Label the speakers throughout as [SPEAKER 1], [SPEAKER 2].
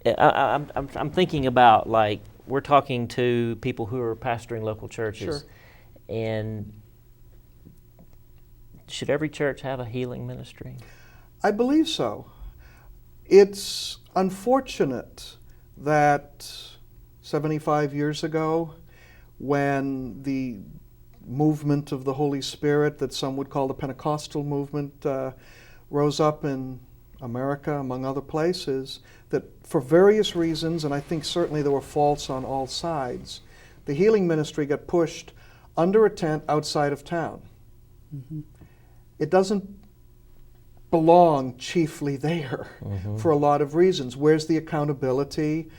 [SPEAKER 1] I'm thinking about, like, we're talking to people who are pastoring local churches.
[SPEAKER 2] Sure.
[SPEAKER 1] And should every church have a healing ministry?
[SPEAKER 2] I believe so. It's unfortunate that 75 years ago, when the movement of the Holy Spirit that some would call the Pentecostal movement rose up in America, among other places, that for various reasons, and I think certainly there were faults on all sides, the healing ministry got pushed under a tent outside of town.
[SPEAKER 1] Mm-hmm.
[SPEAKER 2] It doesn't belong chiefly there for a lot of reasons. Where's the accountability?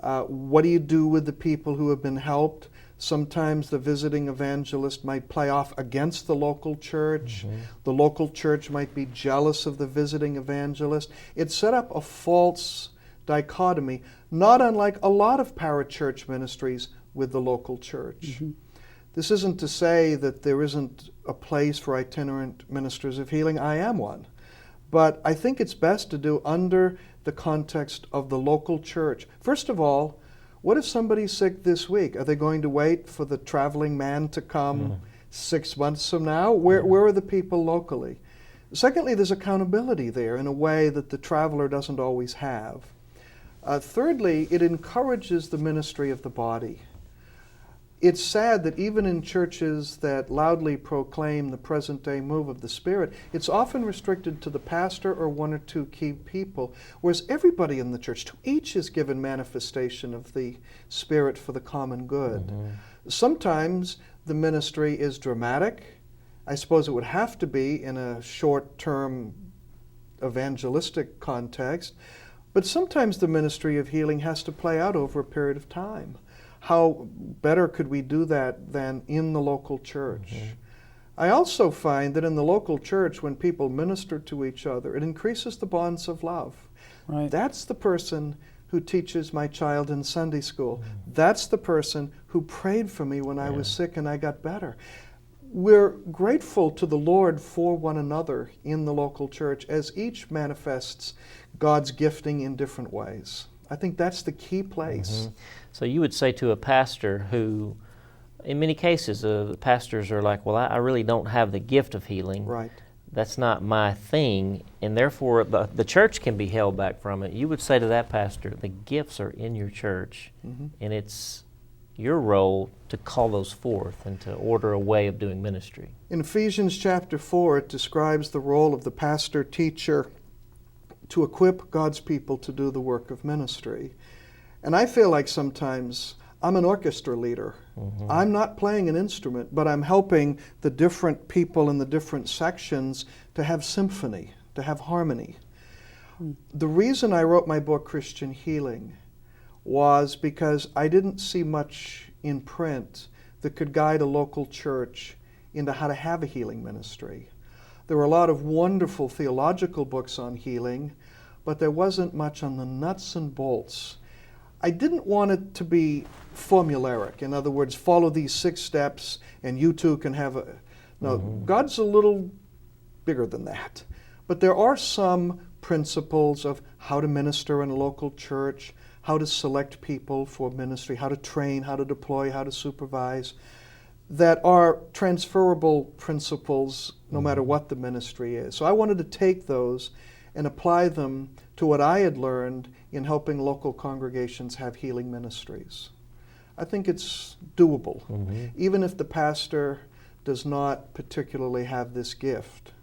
[SPEAKER 2] What do you do with the people who have been helped? Sometimes the visiting evangelist might play off against the local church. The local church might be jealous of the visiting evangelist. It set up a false dichotomy, not unlike a lot of parachurch ministries with the local church. This isn't to say that there isn't a place for itinerant ministers of healing. I am one. But I think it's best to do under the context of the local church. First of all, what if somebody's sick this week? Are they going to wait for the traveling man to come 6 months from now? Where are the people locally? Secondly, there's accountability there in a way that the traveler doesn't always have. Thirdly, it encourages the ministry of the body. It's sad that even in churches that loudly proclaim the present-day move of the Spirit, it's often restricted to the pastor or one or two key people, whereas everybody in the church, to each is given manifestation of the Spirit for the common good. Sometimes the ministry is dramatic. I suppose it would have to be in a short-term evangelistic context, but sometimes the ministry of healing has to play out over a period of time. How better could we do that than in the local church? I also find that in the local church, when people minister to each other, it increases the bonds of love.
[SPEAKER 3] Right.
[SPEAKER 2] That's the person who teaches my child in Sunday school. That's the person who prayed for me when I was sick and I got better. We're grateful to the Lord for one another in the local church as each manifests God's gifting in different ways. I think that's the key place.
[SPEAKER 1] So you would say to a pastor who, in many cases, the pastors are like, well, I really don't have the gift of healing.
[SPEAKER 2] Right.
[SPEAKER 1] That's not my thing, and therefore the church can be held back from it. You would say to that pastor, the gifts are in your church, and it's your role to call those forth and to order a way of doing ministry.
[SPEAKER 2] In Ephesians chapter 4, it describes the role of the pastor-teacher to equip God's people to do the work of ministry. And I feel like sometimes I'm an orchestra leader. I'm not playing an instrument, but I'm helping the different people in the different sections to have symphony, to have harmony. The reason I wrote my book, Christian Healing, was because I didn't see much in print that could guide a local church into how to have a healing ministry. There were a lot of wonderful theological books on healing, but there wasn't much on the nuts and bolts. I didn't want it to be formulaic. In other words, follow these 6 steps and you too can have a... No, God's a little bigger than that. But there are some principles of how to minister in a local church, how to select people for ministry, how to train, how to deploy, how to supervise, that are transferable principles no matter what the ministry is. So I wanted to take those and apply them to what I had learned in helping local congregations have healing ministries. I think it's doable, even if the pastor does not particularly have this gift.